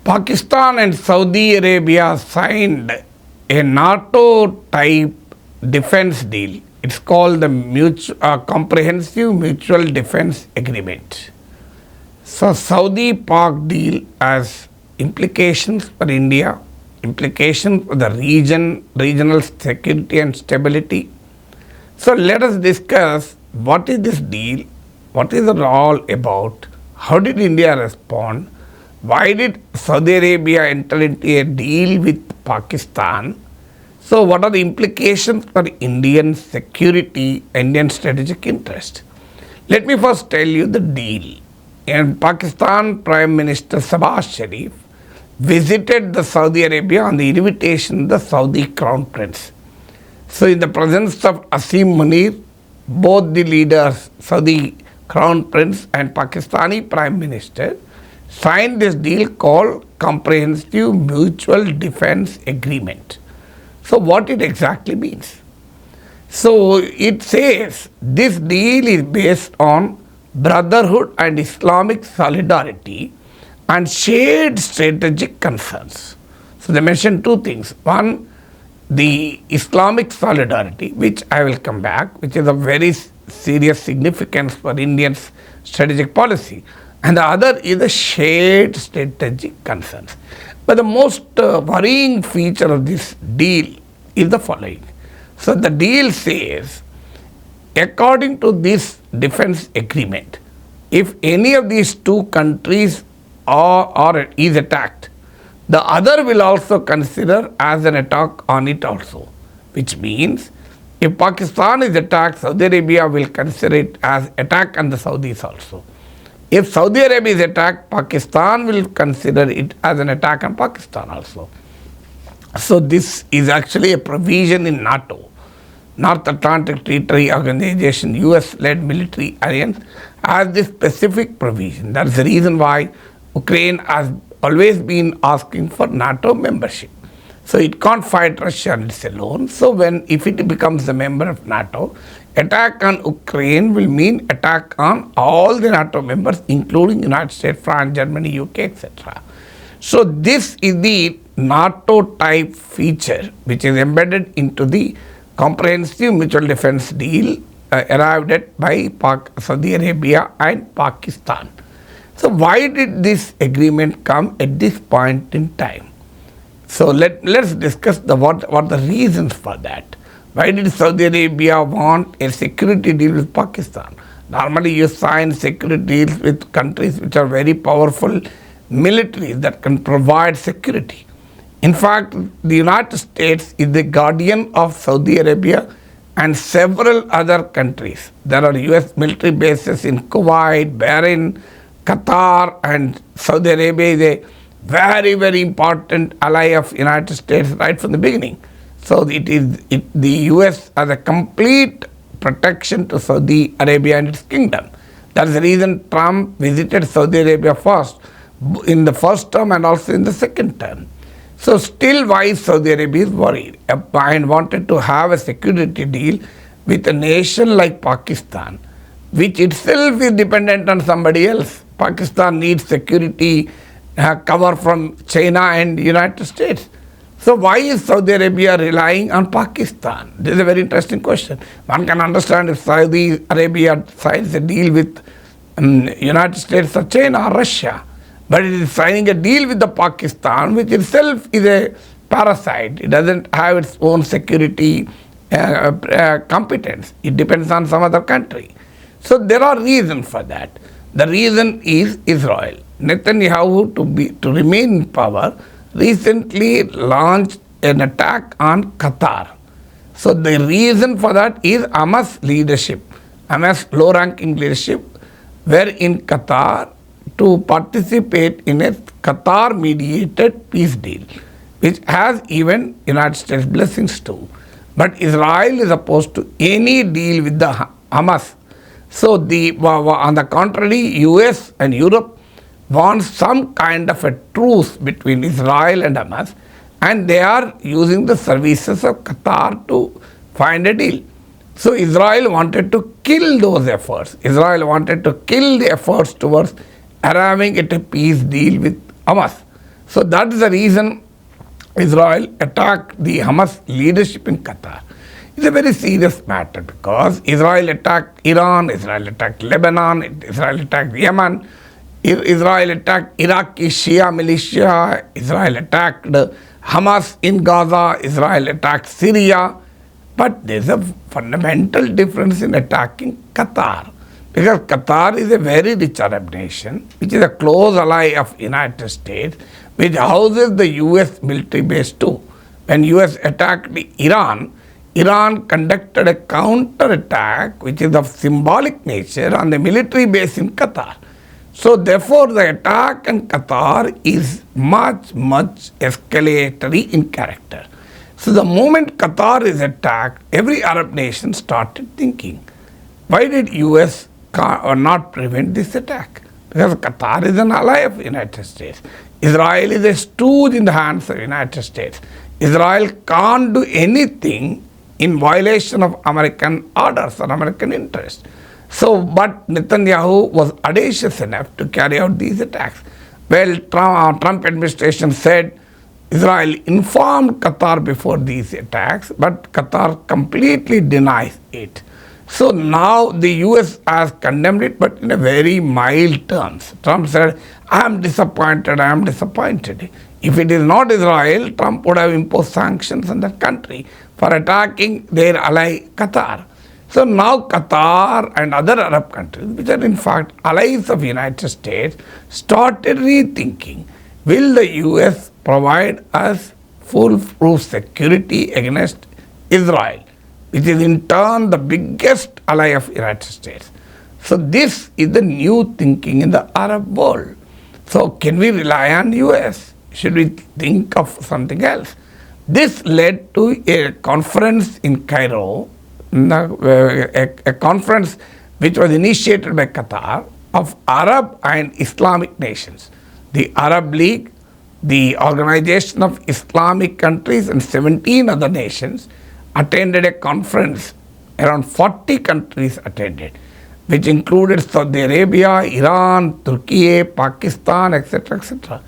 Pakistan and Saudi Arabia signed a NATO-type defense deal. It's called the Comprehensive Mutual Defense Agreement. So, Saudi-Pak deal has implications for India, implications for the regional security and stability. So, let us discuss what is this deal, what is it all about, how did India respond, why did Saudi Arabia enter into a deal with Pakistan? So, what are the implications for Indian security, Indian strategic interest? Let me first tell you the deal. And Pakistan Prime Minister Shahbaz Sharif visited the Saudi Arabia on the invitation of the Saudi Crown Prince. So, in the presence of Asim Munir, both the leaders, Saudi Crown Prince and Pakistani Prime Minister, signed this deal called Comprehensive Mutual Defense Agreement. So, what it exactly means? So, it says this deal is based on brotherhood and Islamic solidarity and shared strategic concerns. So, they mentioned two things. One, the Islamic solidarity, which I will come back, which is a very serious significance for India's strategic policy. And the other is the shared strategic concerns. But the most worrying feature of this deal is the following. So, the deal says, according to this defense agreement, if any of these two countries is attacked, the other will also consider as an attack on it also, which means if Pakistan is attacked, Saudi Arabia will consider it as attack on the Saudis also. If Saudi Arabia is attacked, Pakistan will consider it as an attack on Pakistan also. So, this is actually a provision in NATO, North Atlantic Treaty Organization, US-led military alliance, has this specific provision. That's the reason why Ukraine has always been asking for NATO membership. So, it can't fight Russia on its alone. So, if it becomes a member of NATO, attack on Ukraine will mean attack on all the NATO members, including United States, France, Germany, UK, etc. So, this is the NATO type feature which is embedded into the Comprehensive Mutual Defense Deal arrived at by Saudi Arabia and Pakistan. So, why did this agreement come at this point in time? So, let's discuss what the reasons for that. Why did Saudi Arabia want a security deal with Pakistan? Normally, you sign security deals with countries which are very powerful militaries that can provide security. In fact, the United States is the guardian of Saudi Arabia and several other countries. There are US military bases in Kuwait, Bahrain, Qatar, and Saudi Arabia is a very, very important ally of United States right from the beginning. So, the US has a complete protection to Saudi Arabia and its kingdom. That's the reason Trump visited Saudi Arabia first, in the first term and also in the second term. So, still why Saudi Arabia is worried and wanted to have a security deal with a nation like Pakistan, which itself is dependent on somebody else. Pakistan needs security cover from China and United States. So, why is Saudi Arabia relying on Pakistan? This is a very interesting question. One can understand if Saudi Arabia signs a deal with United States or China or Russia, but it is signing a deal with the Pakistan, which itself is a parasite. It doesn't have its own security competence. It depends on some other country. So, there are reasons for that. The reason is Israel. Netanyahu, to remain in power, recently launched an attack on Qatar. So, the reason for that is Hamas leadership, Hamas low-ranking leadership, were in Qatar to participate in a Qatar-mediated peace deal, which has even United States blessings too. But Israel is opposed to any deal with the Hamas. So, on the contrary, US and Europe want some kind of a truce between Israel and Hamas, and they are using the services of Qatar to find a deal. So, Israel wanted to kill those efforts. Israel wanted to kill the efforts towards arriving at a peace deal with Hamas. So that is the reason Israel attacked the Hamas leadership in Qatar. It's a very serious matter because Israel attacked Iran, Israel attacked Lebanon, Israel attacked Yemen, Israel attacked Iraqi Shia militia, Israel attacked Hamas in Gaza, Israel attacked Syria. But there's a fundamental difference in attacking Qatar. Because Qatar is a very rich Arab nation, which is a close ally of United States, which houses the US military base too. When US attacked Iran, Iran conducted a counter-attack, which is of symbolic nature, on the military base in Qatar. So therefore, the attack on Qatar is much escalatory in character. So the moment Qatar is attacked, every Arab nation started thinking, why did US not prevent this attack? Because Qatar is an ally of the United States. Israel is a stooge in the hands of the United States. Israel can't do anything in violation of American orders or American interests. So, but Netanyahu was audacious enough to carry out these attacks. Well, Trump administration said Israel informed Qatar before these attacks, but Qatar completely denies it. So now the US has condemned it, but in a very mild terms. Trump said, I am disappointed. If it is not Israel, Trump would have imposed sanctions on that country for attacking their ally Qatar. So now Qatar and other Arab countries, which are in fact allies of the United States, started rethinking, will the US provide us foolproof security against Israel, which is in turn the biggest ally of the United States. So this is the new thinking in the Arab world. So can we rely on US? Should we think of something else? This led to a conference in Cairo, a conference which was initiated by Qatar of Arab and Islamic nations. The Arab League, the Organization of Islamic Countries, and 17 other nations attended a conference. Around 40 countries attended, which included Saudi Arabia, Iran, Turkey, Pakistan, etc., etc.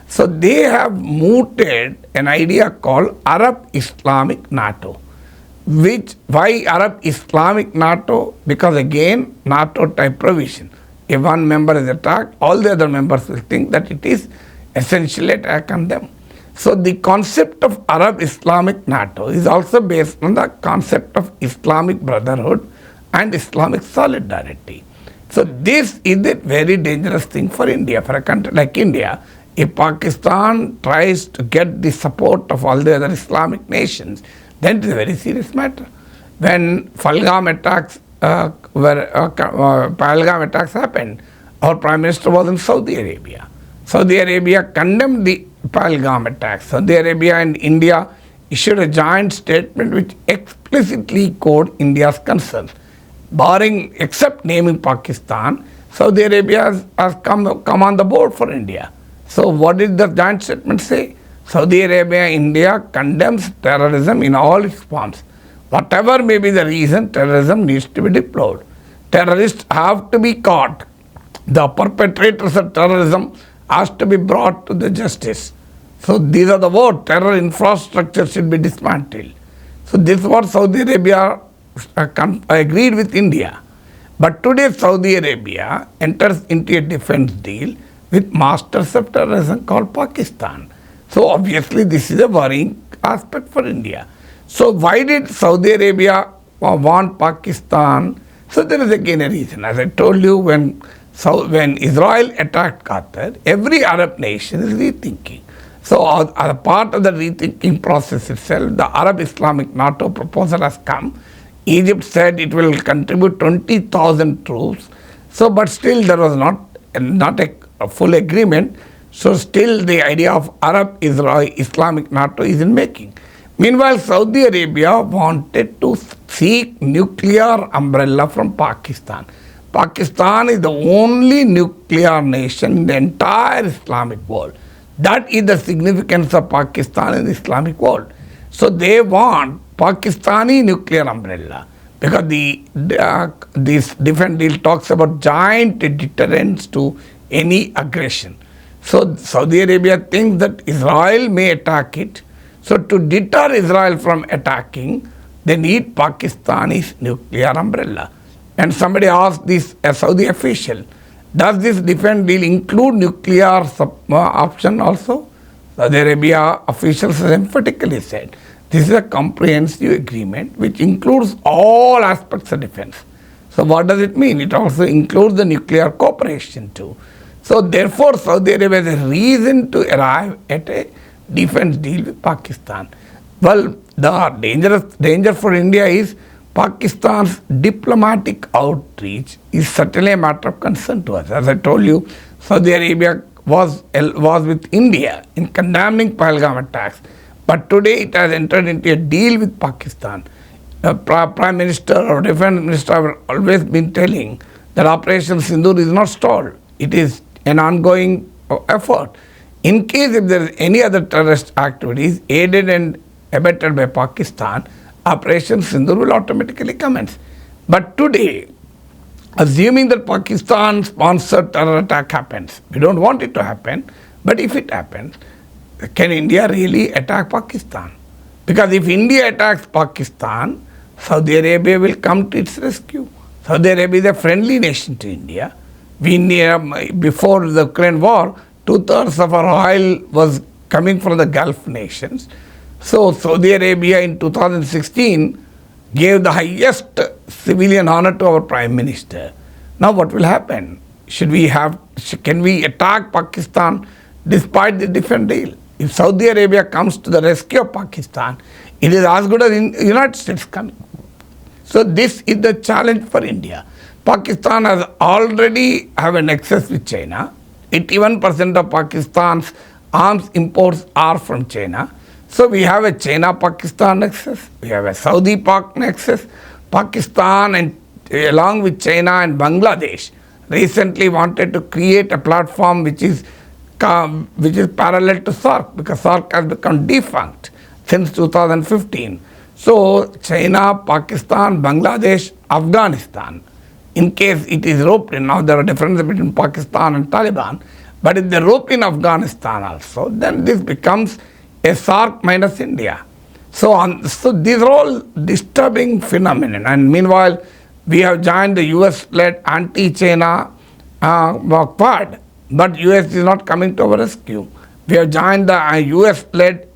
So they have mooted an idea called Arab-Islamic NATO. Why Arab-Islamic NATO? Because again, NATO type provision. If one member is attacked, all the other members will think that it is essentially attack on them. So the concept of Arab-Islamic NATO is also based on the concept of Islamic brotherhood and Islamic solidarity. So this is a very dangerous thing for India, for a country like India. If Pakistan tries to get the support of all the other Islamic nations, then it is a very serious matter. When Pahalgam attacks happened, our Prime Minister was in Saudi Arabia. Saudi Arabia condemned the Pahalgam attacks. Saudi Arabia and India issued a joint statement which explicitly echoed India's concerns. Barring, except naming Pakistan, Saudi Arabia has come on the board for India. So what did the joint statement say? Saudi Arabia, India condemns terrorism in all its forms. Whatever may be the reason, terrorism needs to be deplored. Terrorists have to be caught. The perpetrators of terrorism has to be brought to the justice. So these are the words, terror infrastructure should be dismantled. So this is what Saudi Arabia agreed with India. But today Saudi Arabia enters into a defense deal with masters of terrorism called Pakistan. So obviously this is a worrying aspect for India. So why did Saudi Arabia want Pakistan? So there is again a reason. As I told you, when Israel attacked Qatar, every Arab nation is rethinking. So as a part of the rethinking process itself, the Arab-Islamic NATO proposal has come. Egypt said it will contribute 20,000 troops. So, but still there was not a full agreement. So still the idea of Arab-Islamic NATO is in making. Meanwhile, Saudi Arabia wanted to seek nuclear umbrella from Pakistan. Pakistan is the only nuclear nation in the entire Islamic world. That is the significance of Pakistan in the Islamic world. So they want Pakistani nuclear umbrella because this defense deal talks about giant deterrence to any aggression. So Saudi Arabia thinks that Israel may attack it. So to deter Israel from attacking, they need Pakistani's nuclear umbrella. And somebody asked this, a Saudi official, does this defense deal include nuclear option also? Saudi Arabia officials emphatically said, this is a comprehensive agreement which includes all aspects of defense. So what does it mean? It also includes the nuclear cooperation too. So therefore Saudi Arabia has a reason to arrive at a defense deal with Pakistan. Well, the danger for India is Pakistan's diplomatic outreach is certainly a matter of concern to us. As I told you, Saudi Arabia was with India in condemning Pahalgam attacks. But today it has entered into a deal with Pakistan. Prime Minister or Defense Minister have always been telling that Operation Sindoor is not stalled. It is an ongoing effort. In case if there is any other terrorist activities aided and abetted by Pakistan, Operation Sindoor will automatically commence. But today, assuming that Pakistan-sponsored terror attack happens, we don't want it to happen, but if it happens, can India really attack Pakistan? Because if India attacks Pakistan, Saudi Arabia will come to its rescue. Saudi Arabia is a friendly nation to India. Before the Ukraine war, 2/3 of our oil was coming from the Gulf nations. So Saudi Arabia in 2016 gave the highest civilian honor to our Prime Minister. Now what will happen? Can we attack Pakistan despite the defense deal? If Saudi Arabia comes to the rescue of Pakistan, it is as good as the United States coming. So this is the challenge for India. Pakistan has already have an excess with China. 81% of Pakistan's arms imports are from China. So we have a China-Pakistan nexus, we have a Saudi-Pak nexus. Pakistan and along with China and Bangladesh recently wanted to create a platform which is parallel to SAARC, because SAARC has become defunct since 2015. So China, Pakistan, Bangladesh, Afghanistan, in case it is roped in, now there are differences between Pakistan and Taliban, but if they roped in Afghanistan also, then this becomes a SAARC minus India. So these are all disturbing phenomena. And meanwhile, we have joined the US-led anti-China Quad, but US is not coming to our rescue. We have joined the US-led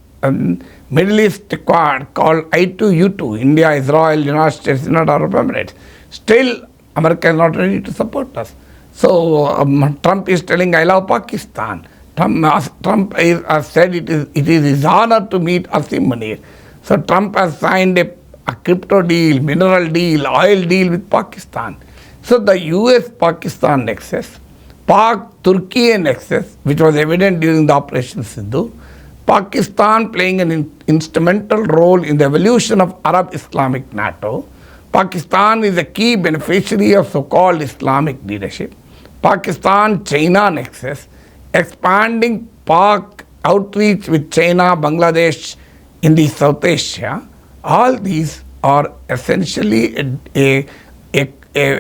Middle East Quad called I2U2, India, Israel, United States, United Arab Emirates. Still, America is not ready to support us. So Trump is telling, I love Pakistan. Trump has said it is his honor to meet Asim Munir. So Trump has signed a crypto deal, mineral deal, oil deal with Pakistan. So the US-Pakistan nexus, Pak-Turkey nexus, which was evident during the Operation Sindoor, Pakistan playing an instrumental role in the evolution of Arab-Islamic NATO. Pakistan is a key beneficiary of so-called Islamic leadership. Pakistan-China nexus, expanding Pak outreach with China, Bangladesh in the South Asia, all these are essentially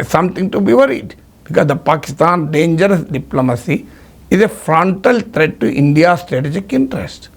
something to be worried, because the Pakistan dangerous diplomacy is a frontal threat to India's strategic interest.